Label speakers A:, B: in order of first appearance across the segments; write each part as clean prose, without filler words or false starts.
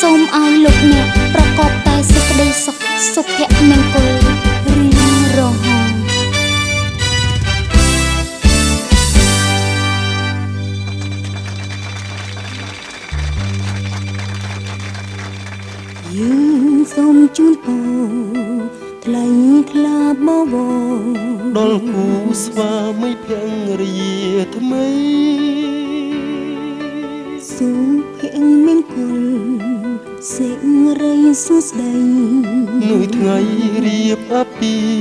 A: សូមឲ្យលោកអ្នកប្រកបតែសេចក្តីសុខសុភមង្គលរៀងរហូតយើងសូមជូនពរថ្លៃថ្លាបបរ
B: ដល់គូស្វាមីភរិយាថ្មី
A: សុភមង្គលសេរីសួស្តី
B: នៅថ្ងៃរៀបអាពាហ៍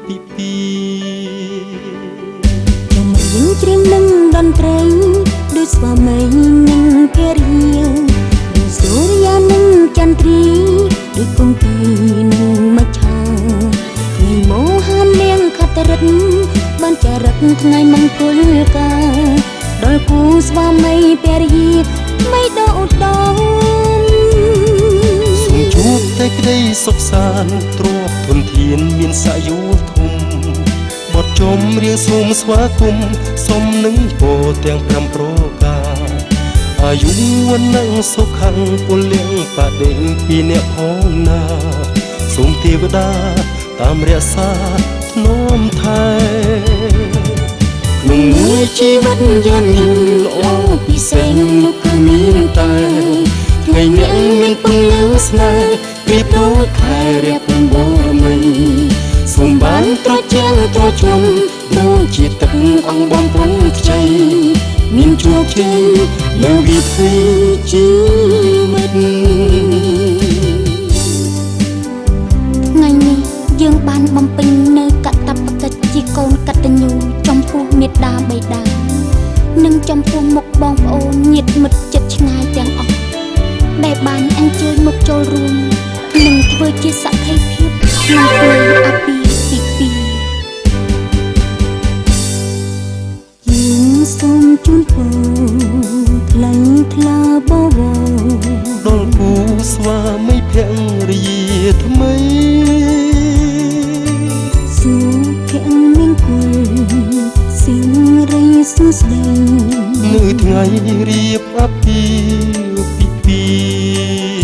B: ពិពាហ៍
A: ចាំយើងច្រៀងនឹងតន្ត្រីដូចស្វាមីនិងភរិយាដូចសូរ្យានិងចន្ទ្រីដូចគង្ពីនិងមច្ឆាថ្ងៃមោហានាងខត្តរិទ្ធបានចារឹកថ្ងៃមង្គលការដល់គូស្វាមីភរិយាไม่โดดดอง
B: សូមជួបតែក្តីសុខសាន្តទ្រព្យធនធានមានសាយុធំបត់ជុំរៀងសូមស្វាគមន៍សុំនឹងពរទាំង5ប្រការអាយុវណ្ណៈសុខខាងពលំបដិពីអ្នកផងណាសូមទេវតាតាមរក្សាធ្នមថែក្នុងមួយជីវិតយ៉ាងនេះល្អពិសេសនោះគឺមានតែថ្ងៃអ្នកមានពន្លឺស្នេហ៍ប្រៀបដូចខែរៀបបូរមីសូមបានត្រជាក់ត្រជុំដូចជាទឹកអង្គបំពង់ខ្ចីមានជោគជ័យលើវិถีជីវិត
A: ថ្ងៃនេះយើងបានបំពេញនៅកតបកិច្ចជាកូនកតញ្ញូចំពោះមាតាបិតានិងចំពោះមុខបងប្អូនញាតិមិត្តជិតឆ្ងាយទាំងអស់ដែលបានអញ្ជើញមកចូលរួមនិងធ្វើជាសក្ខីភាពក្នុងថ្ងៃអាពាហ៍ពិពាហ៍យើងសូមជូនពរថ្លៃថ្លាបបរ
B: ដល់គូស្វាមីភរិយាថ្មី
A: សុភមង្គលសេរីសួស្តី
B: នៅថ្ងៃរៀបអាពាហ៍ពិពាហ៍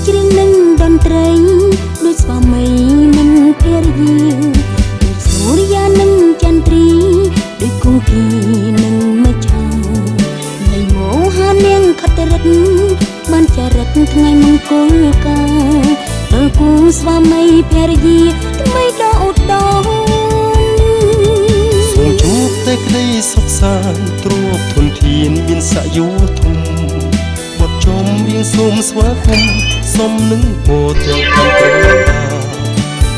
A: ច្រៀងនឹងតន្ត្រីដូចស្វាមីនិងភរិយាដូចសូរ្យានិងចន្ទ្រីដូចគង្ពីនិងមច្ឆានៃមោហានាងខត្តរិទ្ធបានចារឹកថ្ងៃមង្គលការដល់គូស្វាមីភរិយាថ្មីដ៏ឧត្តម
B: សូមជួបតែក្តីសុខសាន្តទ្រព្យធនធានមានសាយុធំបត់ជុំរៀងសូមស្វាគមន៍សុំនឹងពរទាំង5ប្រការ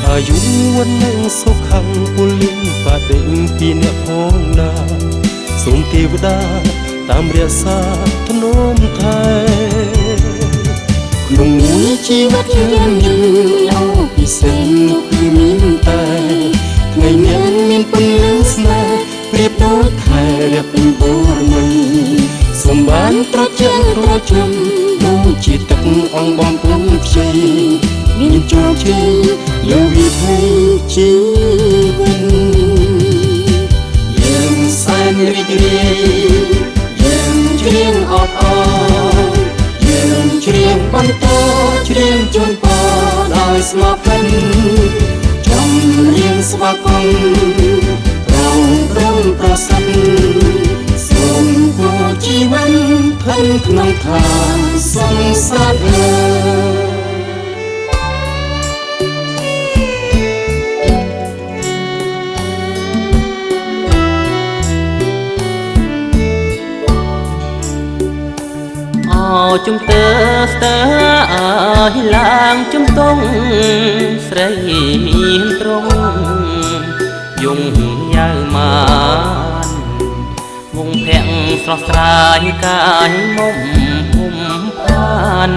B: អាយុវណ្ណៈសុខខាងពលំបដិពីអ្នកផងណាសូមទេវតាតាមរក្សាធ្នមថែក្នុងមួយជីវិតយ៉ាងនេះល្អពិសេសនោះគឺមានតែថ្ងៃអ្នកមានពន្លឺស្នេហ៍ប្រៀបដូចខែរៀបបូរមីសូមបានត្រជាក់ត្រជុំដូចជាទឹកអង្គបំពង់ខ្ចីមានជោគជ័យលើវិถีជីវិតយើងសែនរីករាយយើងច្រៀងអបអរយើងច្រៀងបន្តច្រៀងជូនពរដោយស្មោះពិនចម្រៀងស្វាគមន៍រងព្រមប្រសិទ្ធសូមគូជីវិតផិនក្នុងឋានសង្សារ
C: ជំទើស្ទើអើយឡើងជំទង់ស្រីមានត្រង់យងយ៉ាវមានវងភ័ក្រស្រស់ស្រាយកាយមុំភុំផាន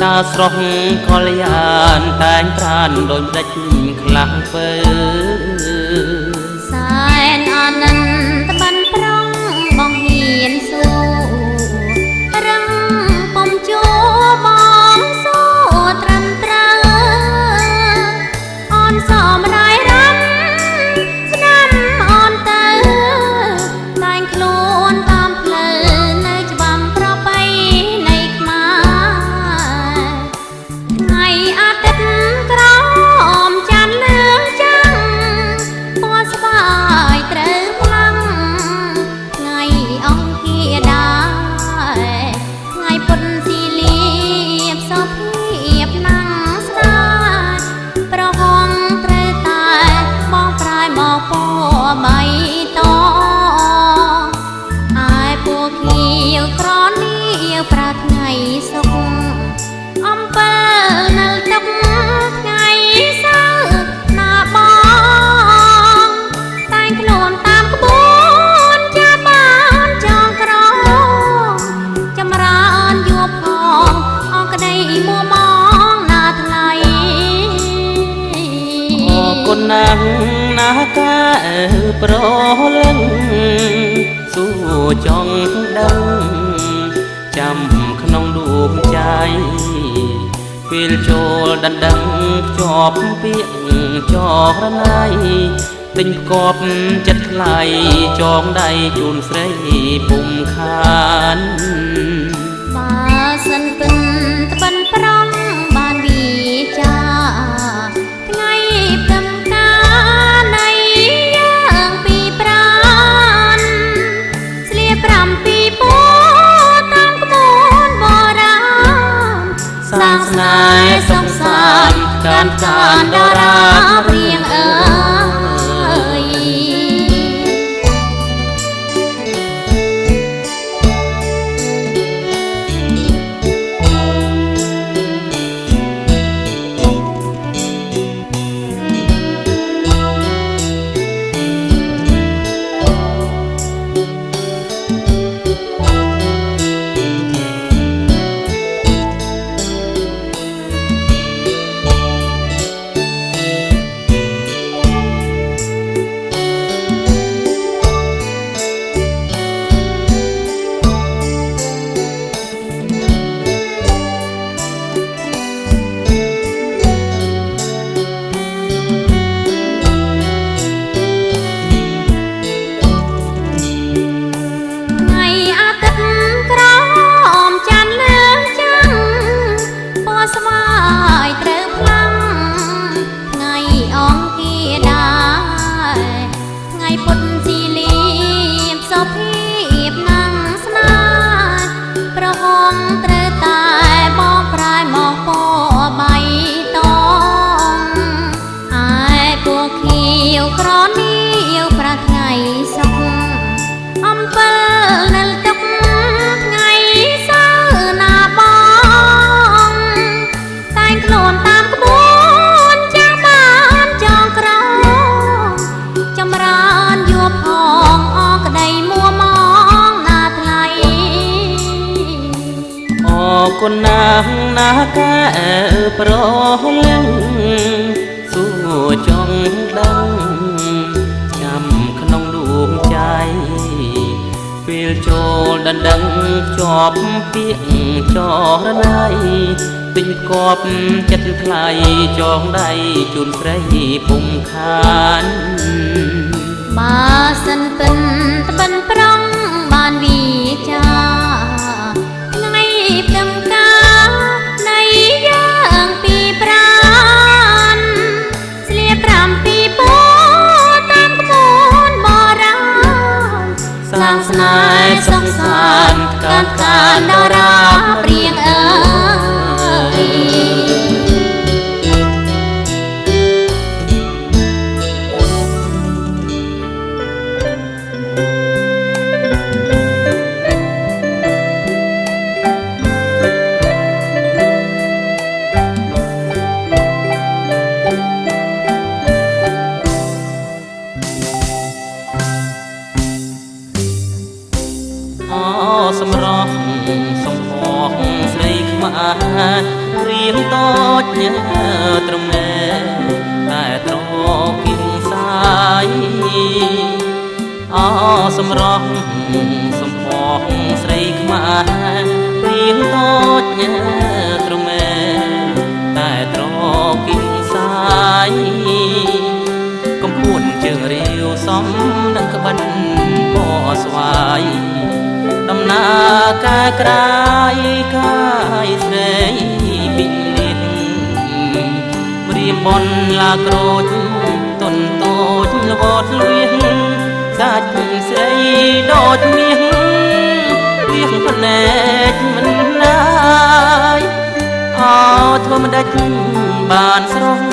C: តាស្រស់កល្យានតែងប្រានដូចដេចខ្លាំងពើ
A: សែនអានន្ទបានប្រងបងហ៊ានសួររឹងពុំជួបងសួរត្រឹមត្រូវអនសមដៃរំស្នាមអនទៅតែងខ្លួនតាមផ្លូវនៅច្បាំប្របីនៃខ្មែរ
C: ណាំងណាកាប្រលឹងសួរចង់ដឹងចាំក្នុងដួងใจពេលចូលដណ្ដឹងភ្ជាប់ពាក្យចរណៃទិញផ្គប់ចិត្តថ្លៃចងដៃជូនស្រីពុំខាន
A: បើសិនពិនត្បិនប្រងបានវាចាថ្ងៃព្រឹមការនៃយ៉ាងពីប្រានស្លៀកប្រាំពីពោតាមក្បួនបុរាណសាសនាសុខសាន្តកាន់កានដរាបរៀងអើយក្រនីវប្រាថ្ងៃសុខអំពិលនិលទុកថ្ងៃសៅរ៍ណាបងតែងខ្លួនតាមក្បួនចាស់បានចងក្រងចម្រើនយោផងអក្តីមួម៉ងណាថ្លៃ
C: អរគុណណាស់ណាកាប្រលឹងសួរចង់ដឹងចាំក្នុងដួងใจពេលចូលដណ្ដឹងជាប់ពាក្យចរណៃទិញផ្គប់ចិត្តថ្លៃចងដៃជូនស្រីពុំខាន
A: បើសិនពិនត្បិនប្រងបានវាចាថ្ងៃព្រឹមការនៃយ៉ាងពីប្រានស្លៀកប្រាំពីពោតាមក្បួនបុរាណសាសនាសុខសាន្តកាន់កានដរាបរៀងអើយ
C: សម្រស់សំផស្សស្រីខ្មែររៀងតូចត្រមែតែត្រគៀងសាយសម្រស់សំផស្សស្រីខ្មែររៀងតូចត្រមែតែត្រគៀងសាយកំពួនជើងរាវសំនឹងក្បិនពណ៌ស្វាយដំណើរកាយក្រាយកាយស្រីពីលៀនរៀបបនឡាក្រូចទុនតូចលវតលៀងសាច់ស្រីដូចមាសវាងភ្នែកមិនណាយធ្វើមិនដេចបានស្រស់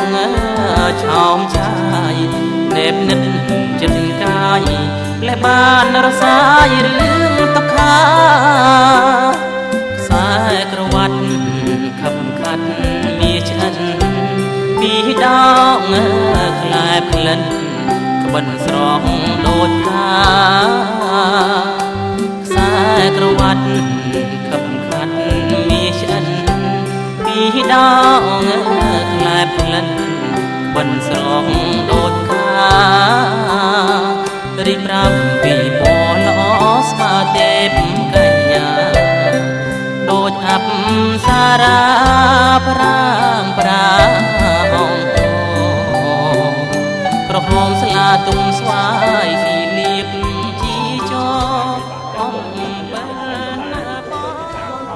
C: ឆោមឆាយនេបនិតចិត្តកាយលែបានរសាយរឿងទុក្ខាខ្សែក្រវ៉ាត់ខំខាត់មានឆ្អិនពីដងខ្លែបក្លិនក្បិនស្រងដូចកាខ្សែក្រវ៉ាត់ខំខាត់មានឆ្អិនពីដងខ្លែបក្លិនក្បិនស្រងដូច រីប្រាប់ពីពណ៌ល្អស្មើទេពកញ្ញាដូចអប្សរាប្រាងប្រាងក្រហមស្លាទុំស្វាយស៊ីលៀបជីចអំបែ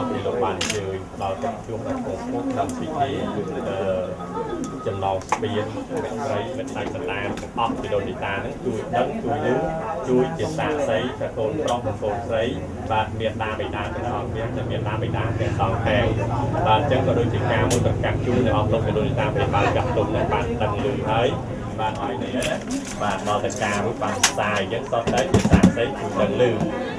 C: ប
D: ពីលោកបានជើញដល់ចាប់ជួបដល់ពុកដល់ពីទីចំណងស្ពានអ្នកស្រីមិនដាច់បណ្ដាអស់ពីដូននីតាហ្នឹងជួយដឹងជួយលឺជួយជាសាក្សីថាកូនប្រុសនិងកូនស្រីបាទមានតាបិតាទាំងអស់គ្នាจะមានតាបិតាទាំងសងខាងបាទអញ្ចឹងក៏ដូចជាការមួយប្រកាសជូនដល់អស់លោកពីដូននីតាពេលបានចាក់ទុំនឹងបានដឹងលឺហើយបានឲ្យនេះណាបាទដល់តែការមួយបានផ្សាយអញ្ចឹងសតតែជាសាក្សីជួយដឹងលឺ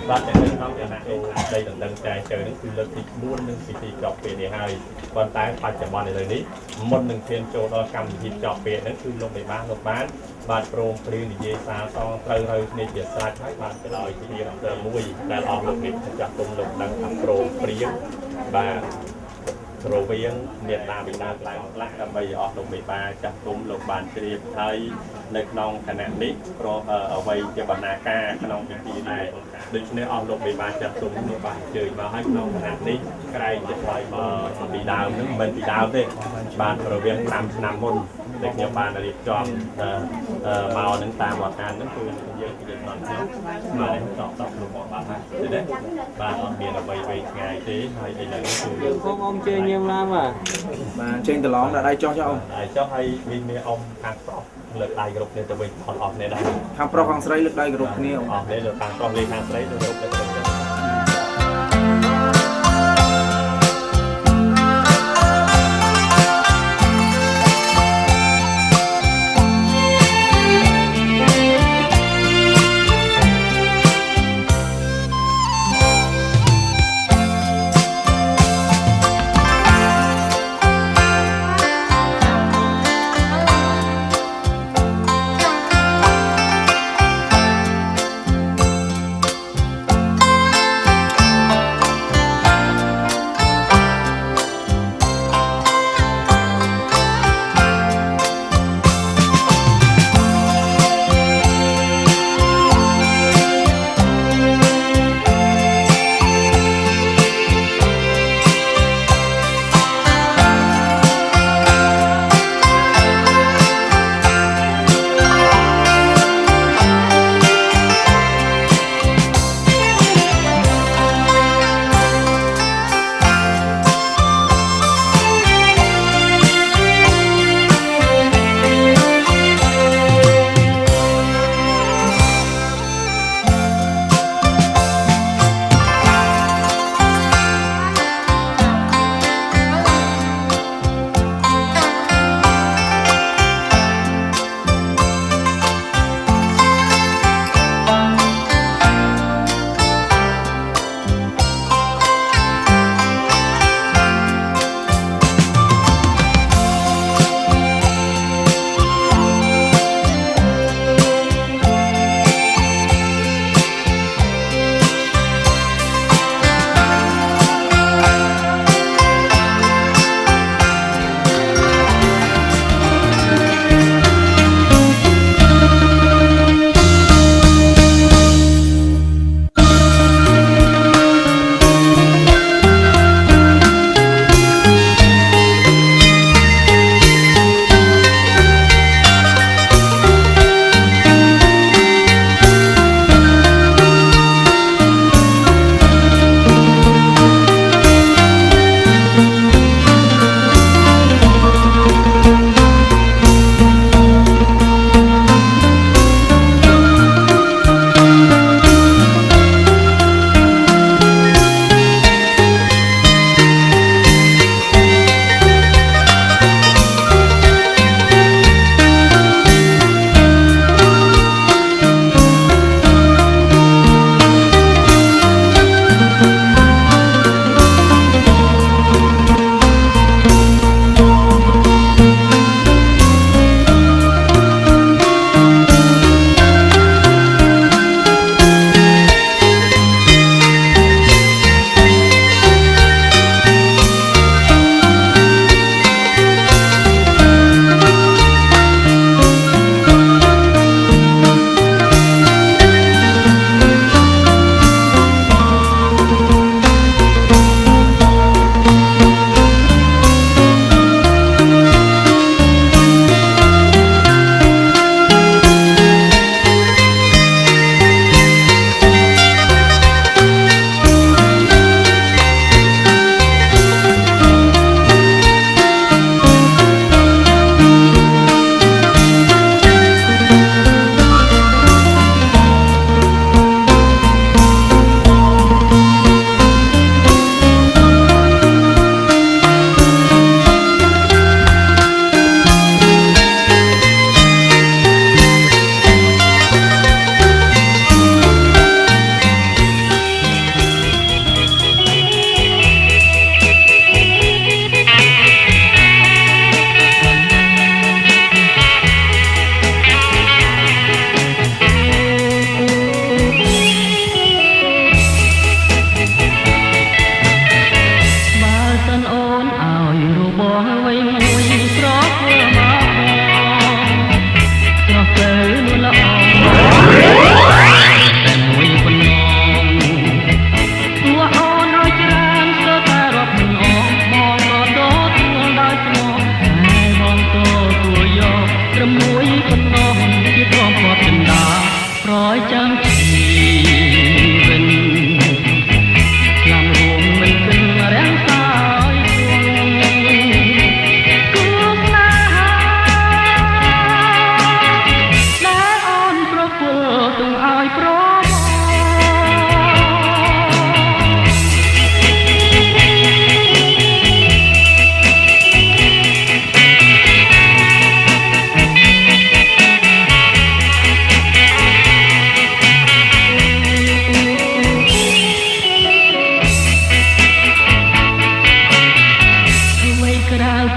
D: បាទតែក្នុងគណៈអង្គការដីដណ្ដឹងចែកជើនឹងគឺលើកទី4និងទីចប់ពេលនេះហើយប៉ុន្តែបច្ចុប្បន្នឥឡូវនេះមុននឹងធានចូលដល់កម្មវិធីចប់ពេលហ្នឹងគឺលោកមេបានបាទព្រមព្រៀងនិយាយសារសងត្រូវគ្នាជាស្រេចហើយបានទៅដល់ជាមួយដែលអស់លោកនេះចាក់ទុំលោកដឹងថាព្រមព្រៀងបាទរវាងមេតាបិតាខ្លះដើម្បីអស់លោកមេបាចាស់ទុំលោកបានជ្រាបហើយនៅក្នុងគណៈនេះព្រោះអ្វីជាបណ្ណាការក្នុងពិធីនេះដូច្នេះអស់លោកមេបាចាស់ទុំលោកបានអញ្ជើញមកហើយក្នុងគណៈនេះក្រែងជាថ្លៃមកពីដើមហ្នឹងមិនពីដើមទេបានរវាង5ឆ្នាំមុនដែលខ្ញុំបានរៀបចំមកនឹងតាមវត្តអានហ្នឹងគឺយើងនិយាយដល់ខ្ញុំបាទតបលោកបាទទេបាទអត់មានអ្វីវែងឆ្ងាយទេហើយឥឡូវនេះគឺខ្ញុំអមជើញខ្ញុំឡើងបាទ
E: ចេញតឡងដាក់ដៃចុះចុះអ៊ំ
D: ដៃចុះហើយមានអ៊ំខាងប្រុសលើកដៃគ្រប់គ្នាទៅវិញអត់អស់គ្នាដែរ
E: ខាងប្រុសខាងស្រីលើកដៃគ្រប់គ្នា
D: អស់គ្នាលើខាងប្រុសលេខខាងស្រីទៅគ្រប់ទៅវិញ
A: អ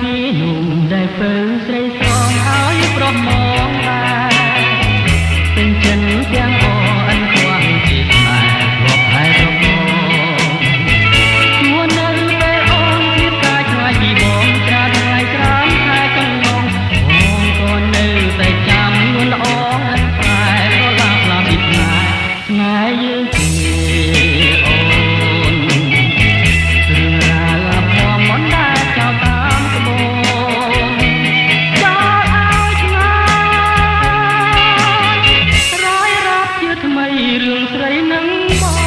C: ពីនំដែលពើស្រីស្រងឲ្យប្រមងដែរពេញចិនទាំងអអិនខ្វាំងពីស្នេហ៍រាប់ហើយរមងជួននៅពេលអូនពីកាយឆ្ងាយពីបងត្រាថ្ងៃក្រោយខែកន្លងបងក៏នៅតែចាំនួនល្អអិនខ្សែក៏ឡាប់ឡាប់ពីស្នេហ៍ស្នេហ៍យើងជាអូនរឿងរ៉ាវភ័ព្វមិនដែលចោលតាមក្បូនចោលឲ្យឆ្ងាយរយរាប់ជាថ្មីរឿងស្រីនឹងបង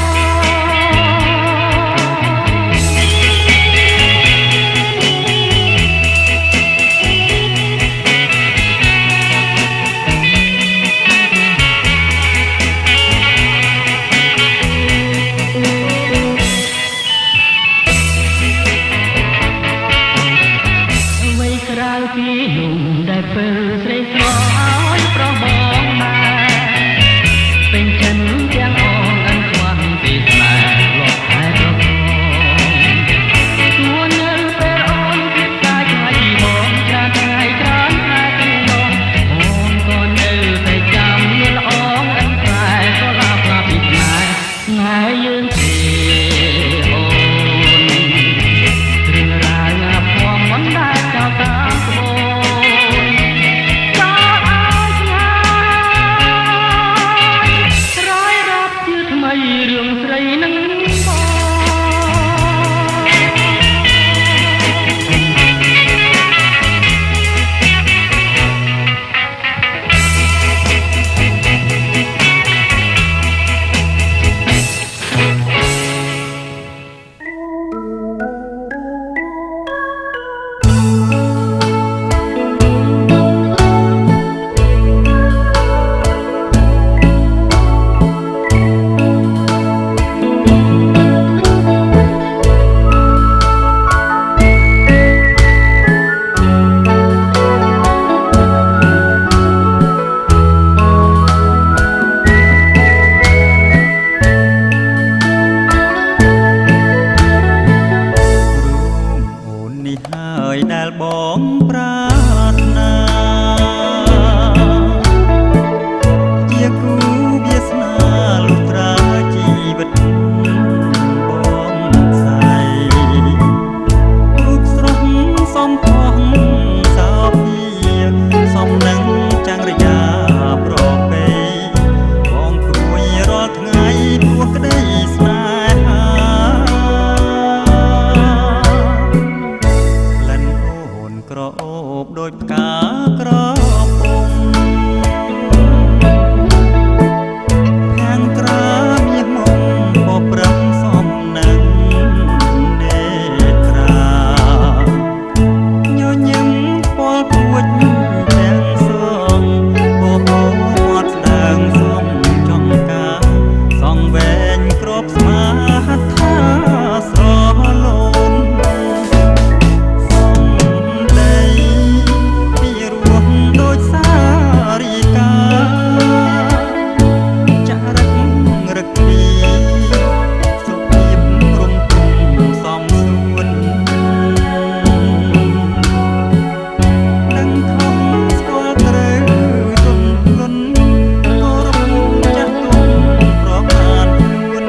C: ក្រៅពីនំដែលពើស្រីស្រងឲ្យប្របងដែរពេញចិនទាំងអងអិនខ្វាំងពីស្នេហ៍លោកតែរកជួននៅពេលអូនគិតតែឆ្ងាយពីបងច្រើនថ្ងៃក្រោយខែកន្លងអូនក៏នៅតែចាំលឿនល្អអិនខ្សែក៏ឡាប់ឡាប់ពីស្នេហ៍ស្នេហ៍យើងជាអូនរឿងរ៉ាវភ័ព្វមិនដែលចោលតាមរឿងស្រីនឹងបងដែលបងប្រាថ្នាជាគូវាសនាលុះត្រាជីវិតបងស្រីរូបស្រស់សំផស្សសោភាសំនឹងចាំងរយាប្រពៃបងព្រួយរាល់ថ្ងៃព្រោះក្តីស្នេហាក្រអូបដូចផ្កាក្រពុំខាងក្រៅមាសមុំបបប្រឹងសំនឹងនេត្រាញញឹមពលពួចទាំងសងបបោមាត់ស្ដើងសំចង្កាសងវែងក្របស្មាហដ្ឋាស្រលូនដូចសារីកាចារឹករឹកពីសុភាពរំទុំសំសួននឹងខំស្គាល់ត្រូវទុនលុនគោរពចាស់ទុំប្រមាណខ្លួន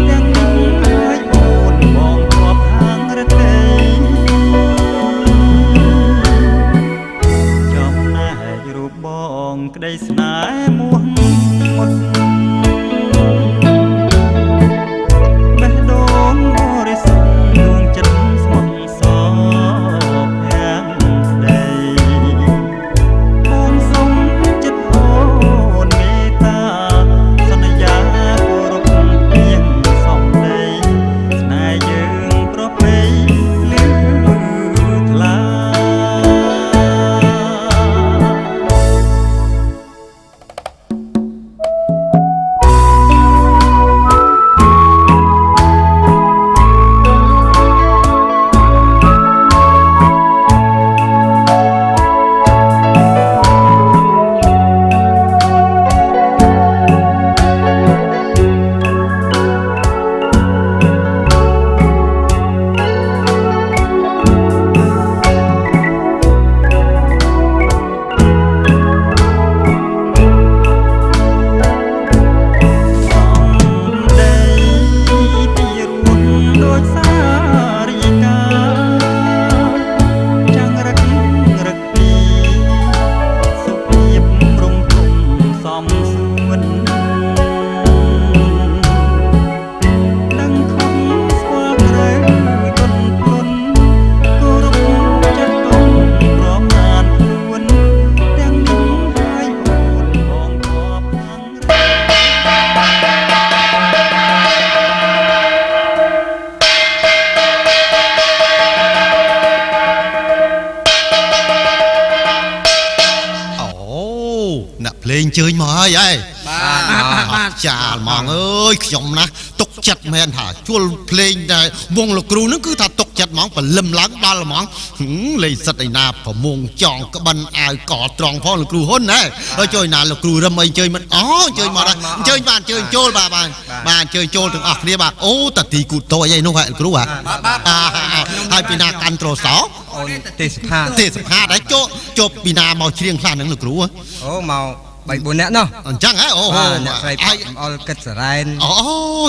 C: ទាំងនឹងហើយអូនបងគ្រាប់ហាងរទេរូបបងក្តីស្នេហ៍មួះមុតបេះដូងបរិសុទ្ធដួងចិត្តស្មោះសរភាំងស្ដីបងសុំចិត្តអូនមេត្តាសន្យាគោរពពីងសំដីស្នេហ៍យើងប្រពៃលឺថ្លា
F: chơi mà ơi ấy
G: បាទ
F: ចាហ្មងអើយខ្ញុំណាទុកចិត្តមែនថាជួលភ្លេងតែវងលោកគ្រូហ្នឹងគឺថាទុកចិត្តហ្មងបលឹមឡើងដល់ហ្មងលេងសិតឯណាប្រមងចង់ក្បិនអាវកត្រង់ផងលោកគ្រូហ៊ុនណាហើយជួយណាលោកគ្រូរឹមអីជើញមិនអូជើញមកដល់ជើញបានជើញចូលបាទជើញចូលទាំងអស់គ្នាបាទអូតាទីគូតអីនោះហ่ะលោកគ្រូហ่ะហើយពីណាកាន់ត្រសោ
G: អូនទេសផា
F: ដែរជប់ពីណាមកច្រៀងខ្លះហ្នឹងលោកគ្រូ
G: អូមក3 4នាក់ណោះ
F: អញ្ចឹងហ៎អូ
G: អ្នកស្រីអល់កិតសរ៉ែន
F: អូ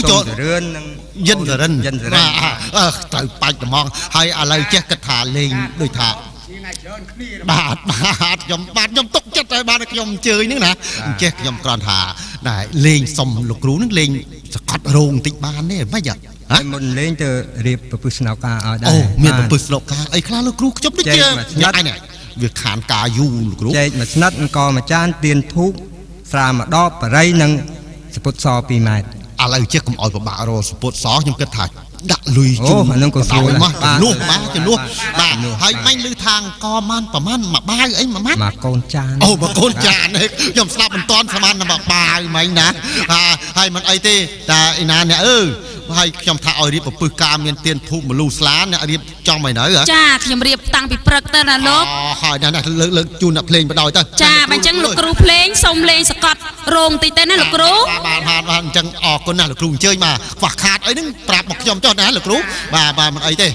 F: ចូល
G: រឿននឹង
F: យិនសរិនត្រូវបាច់ត្មងហើយឥឡូវចេះគិតថាលេងដូចថាបាទខ្ញុំទុកចិត្តហើយបាទខ្ញុំអញ្ជើញហ្នឹងណាចេះខ្ញុំគ្រាន់ថាដែរលេងសុំលោកគ្រូហ្នឹងលេងសកត់រោងតិចបានទេមិនហ៎
G: ហើយមុនលេងទៅរៀបប្រពឹសស្នោការឲ្យដែរ
F: អូមានប្រពឹសស្នោការអីខ្លះលោកគ្រូខ្ញុំដូចជាញ៉ាំនេះវាខានការយូរលោកគ្រូ
G: ចែកមួយស្និតអង្គមួយចានទៀនធូបស្រាមួយដបបរិយនិងសពុតស2ម៉ែត្រ
F: ឥឡូវចេះកុំឲ្យពិបាករកសពុតសខ្ញុំគិតថាដាក់លុយ
G: អូអានឹងក៏ស្រួល
F: មកជំនួសបាទហើយមិញឮថាអង្គបានប្រហែលមួយបាវអីមួយម៉ាត់
G: មកកូនចាន
F: អូមកកូនចានខ្ញុំស្ដាប់មិនតាន់ស្មានតែមកបាវមិញណាហើយមិនអីទេតែឯណាអ្នកអើយហើយខ្ញុំថាឲ្យរៀបប្រពឹសការមានទៀនធូបមលូស្លាអ្នករៀបចង់មិននៅ
H: ចាខ្ញុំរៀបតាំងពីព្រឹកទៅណាលោក
F: ហើយណាលើកជូនអ្នកភ្លេងបដ ாய் ទៅ
H: ចាបើអញ្ចឹងលោកគ្រូភ្លេងសូមលេងសកត់រោងតិចទៅណាលោកគ្រូ
F: បាទអញ្ចឹងអរគុណណាស់លោកគ្រូអញ្ជើញមកខ្វះខាតអីហ្នឹងប្រាប់មកខ្ញុំចុះណាលោកគ្រូបាទមិនអីទេ